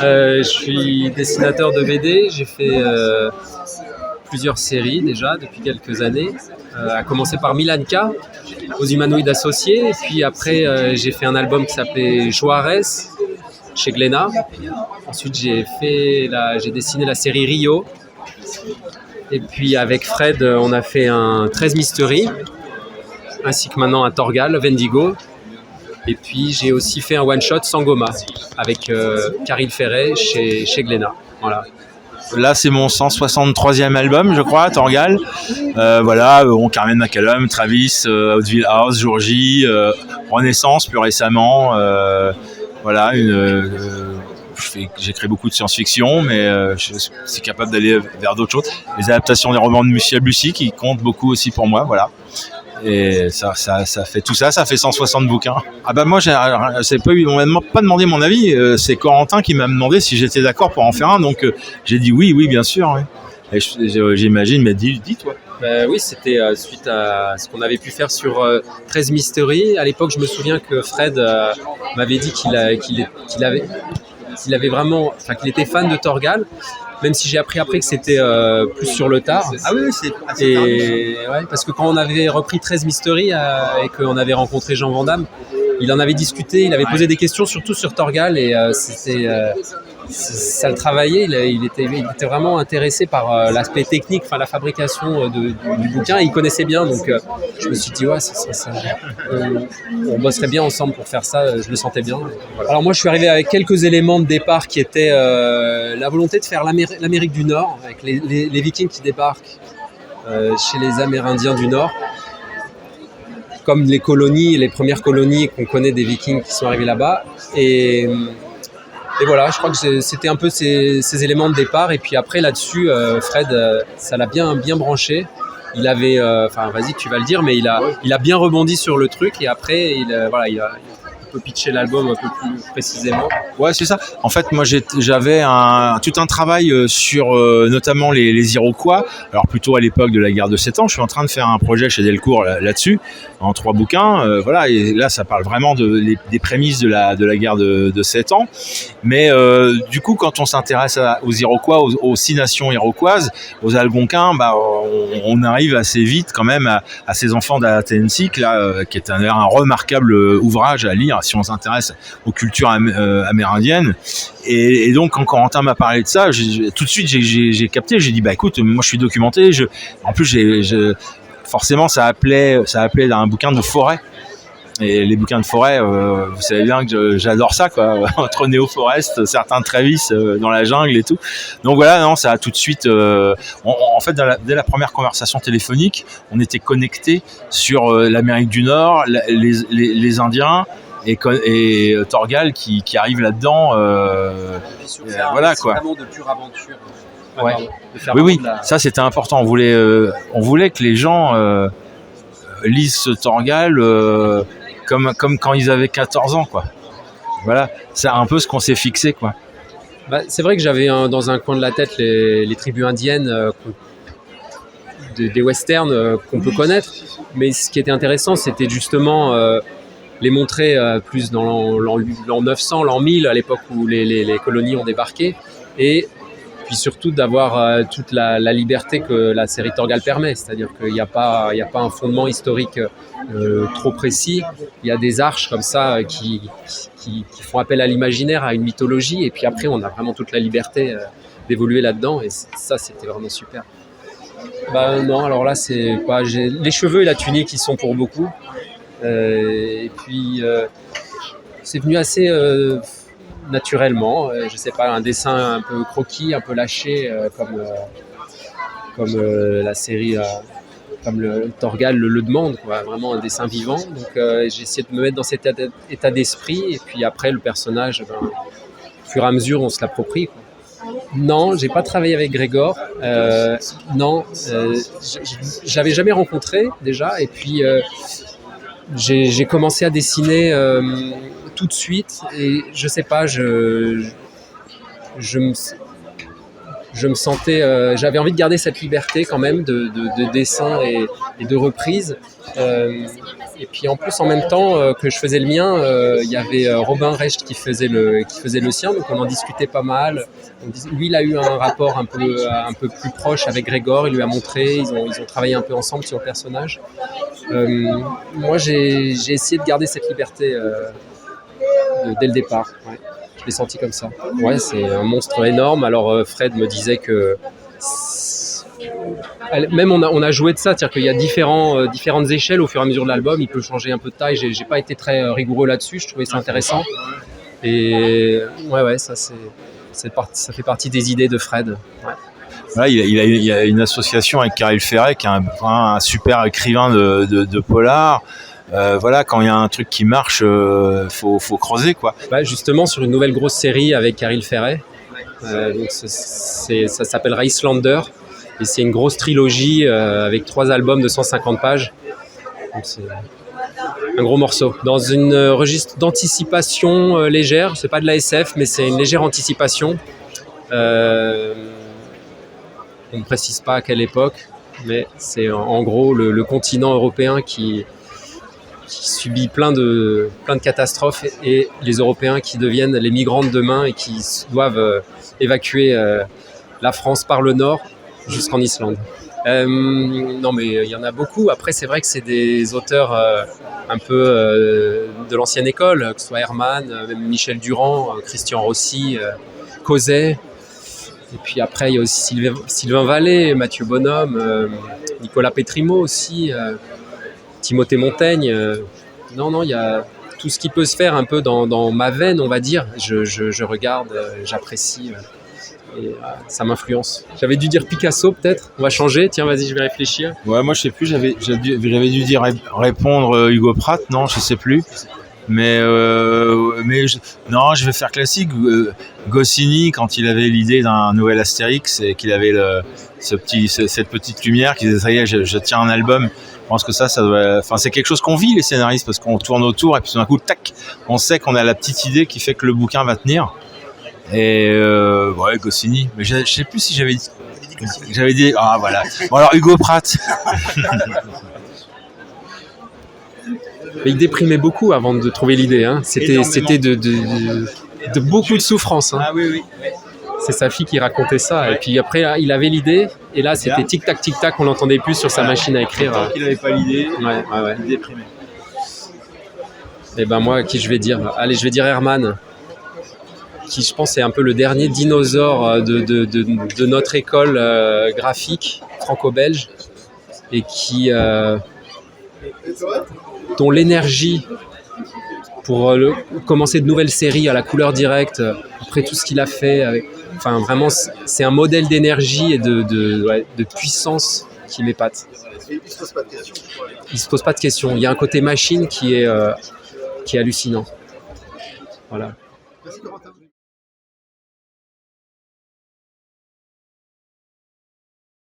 Je suis dessinateur de BD. J'ai fait plusieurs séries déjà depuis quelques années. À commencer par Milanka, aux Humanoïdes Associés. Et puis après, j'ai fait un album qui s'appelait Juarez chez Glénat. Ensuite, j'ai dessiné la série Rio. Et puis avec Fred, on a fait un 13 Mystery, ainsi que maintenant un Torgal, Vendigo. Et puis j'ai aussi fait un one-shot Sangoma avec Caril Ferret chez Glénat. Voilà. Là, c'est mon 163e album, je crois, Torgal. Voilà, Carmen McCallum, Travis, Outville House, Jour J, Renaissance plus récemment. Voilà, j'écris beaucoup de science-fiction, mais je suis capable d'aller vers d'autres choses. Les adaptations des romans de Michel Bussy qui comptent beaucoup aussi pour moi, voilà. Et ça fait tout ça, ça fait 160 bouquins. Ah bah moi, on m'a pas demandé mon avis. C'est Corentin qui m'a demandé si j'étais d'accord pour en faire un. Donc j'ai dit oui, bien sûr. Oui. Et j'imagine, mais dis toi. Oui, c'était suite à ce qu'on avait pu faire sur 13 Mystery. À l'époque, je me souviens que Fred m'avait dit qu'il était fan de Torgal. Même si j'ai appris après que c'était plus sur le tard. Ah oui, c'est assez tard. Ouais, parce que quand on avait repris 13 Mystery et qu'on avait rencontré Jean Van Damme, il en avait discuté, il avait posé des questions surtout sur Torgal et ça le travaillait. Il était vraiment intéressé par l'aspect technique, enfin la fabrication du bouquin. Et il connaissait bien, donc je me suis dit ouais, on bosserait bien ensemble pour faire ça. Je le sentais bien. Voilà. Alors moi, je suis arrivé avec quelques éléments de départ qui étaient la volonté de faire l'Amérique du Nord avec les Vikings qui débarquent chez les Amérindiens du Nord. Comme les premières colonies qu'on connaît des Vikings qui sont arrivés là-bas. Et voilà, je crois que c'était un peu ces éléments de départ. Et puis après, là-dessus, Fred, ça l'a bien branché. Il avait, vas-y, tu vas le dire, mais il a bien rebondi sur le truc. Et après, il a un peu pitché l'album un peu plus précisément. Ouais, c'est ça. En fait, moi, j'avais tout un travail sur notamment les Iroquois. Alors plutôt à l'époque de la guerre de 7 ans. Je suis en train de faire un projet chez Delcourt là-dessus, en 3 bouquins. Voilà, et là, ça parle vraiment des prémices de la guerre de 7 ans. Mais du coup, quand on s'intéresse aux Iroquois, aux 6 nations iroquoises, aux Algonquins, on arrive assez vite quand même à ces enfants d'Atensik, là, qui est un remarquable ouvrage à lire si on s'intéresse aux cultures amérindiennes. Et donc, quand Corentin m'a parlé de ça, tout de suite, j'ai capté. J'ai dit, écoute, moi, je suis documenté. En plus, forcément, ça appelait un bouquin de forêt. Et les bouquins de forêt, vous savez bien que j'adore ça, quoi. Entre Neo Forest, certains Travis dans la jungle et tout. Donc voilà, non, ça a tout de suite. En fait, dès la première conversation téléphonique, on était connectés sur l'Amérique du Nord, les Indiens. Et Torgal qui arrive là-dedans, voilà quoi. C'est vraiment de pure aventure. Ouais. Oui, ça c'était important. On voulait que les gens lisent ce Torgal comme quand ils avaient 14 ans, quoi. Voilà, c'est un peu ce qu'on s'est fixé, quoi. C'est vrai que j'avais dans un coin de la tête les tribus indiennes des westerns qu'on peut connaître, mais ce qui était intéressant, c'était justement les montrer plus dans l'an 900, l'an 1000, à l'époque où les colonies ont débarqué, et puis surtout d'avoir toute la liberté que la série Torgal permet, c'est-à-dire qu'il n'y a pas un fondement historique trop précis, il y a des arches comme ça qui font appel à l'imaginaire, à une mythologie, et puis après on a vraiment toute la liberté d'évoluer là-dedans, et ça c'était vraiment super. Non, alors là c'est pas... les cheveux et la tunique qui sont pour beaucoup. Et puis c'est venu assez naturellement, je sais pas, un dessin un peu croquis, un peu lâché comme la série, comme le Torgal le demande, quoi, vraiment un dessin vivant. Donc j'ai essayé de me mettre dans cet état d'esprit, et puis après le personnage, au fur et à mesure on se l'approprie, quoi. Non, j'ai pas travaillé avec Grégor. Non, j'avais jamais rencontré déjà, et puis j'ai commencé à dessiner tout de suite, et je sais pas, je je me sentais, j'avais envie de garder cette liberté quand même de dessin et de reprise. Et puis en plus, en même temps que je faisais le mien, il y avait Robin Recht qui faisait le sien, donc on en discutait pas mal. Lui, il a eu un rapport un peu plus proche avec Grégor, il lui a montré, ils ont travaillé un peu ensemble sur le personnage. Moi, j'ai essayé de garder cette liberté dès le départ. Ouais. Je l'ai senti comme ça. Ouais, c'est un monstre énorme. Alors Fred me disait que même on a joué de ça, c'est-à-dire qu'il y a différentes échelles au fur et à mesure de l'album. Il peut changer un peu de taille. J'ai pas été très rigoureux là-dessus. Je trouvais ça intéressant. Et ouais, ça ça fait partie des idées de Fred. Ouais. Voilà, il y a une association avec Karel Ferret, qui est un super écrivain de polar. Voilà, quand il y a un truc qui marche, faut creuser, quoi. Bah, justement, sur une nouvelle grosse série avec Karel Ferret. Donc ça s'appellera Islander. Et c'est une grosse trilogie avec 3 albums de 150 pages. Donc c'est un gros morceau. Dans une registre d'anticipation légère. C'est pas de la SF, mais c'est une légère anticipation. On ne précise pas à quelle époque, mais c'est en gros le continent européen qui subit plein de catastrophes et les Européens qui deviennent les migrants de demain et qui doivent évacuer la France par le nord jusqu'en Islande. Non, mais il y en a beaucoup. Après, c'est vrai que c'est des auteurs un peu de l'ancienne école, que ce soit Herman, même Michel Durand, Christian Rossi, Causet. Et puis après, il y a aussi Sylvain Vallée, Mathieu Bonhomme, Nicolas Pétrimo aussi, Timothée Montaigne. Non, il y a tout ce qui peut se faire un peu dans ma veine, on va dire. Je regarde, j'apprécie et ça m'influence. J'avais dû dire Picasso peut-être. On va changer. Tiens, vas-y, je vais réfléchir. Ouais, moi je sais plus. J'avais dû dire répondre Hugo Pratt. Non, je sais plus. Mais non, je vais faire classique. Goscinny, quand il avait l'idée d'un nouvel Astérix et qu'il avait cette petite lumière, qui disait ça y est, je tiens un album. Je pense que ça doit. Enfin, c'est quelque chose qu'on vit, les scénaristes, parce qu'on tourne autour et puis tout d'un coup, tac, on sait qu'on a la petite idée qui fait que le bouquin va tenir. Et ouais, Goscinny. Mais je sais plus si j'avais dit. Ah voilà. Bon alors Hugo Pratt. Mais il déprimait beaucoup avant de trouver l'idée. Hein. C'était de beaucoup de souffrance. Hein. Ah oui. C'est sa fille qui racontait ça. Et puis après, il avait l'idée. Et là, c'était tic-tac, on l'entendait plus sur sa machine à écrire. Tant qu'il n'avait pas l'idée, ouais. il déprimait. Et ben moi, qui je vais dire ? Allez, je vais dire Herman, qui je pense est un peu le dernier dinosaure de notre école graphique franco-belge et qui dont l'énergie pour commencer de nouvelles séries à la couleur directe, après tout ce qu'il a fait, enfin vraiment c'est un modèle d'énergie et de puissance qui m'épate. Il ne se pose pas de questions. Il se pose pas de questions. Il y a un côté machine qui est hallucinant. Voilà. Merci, Corentin.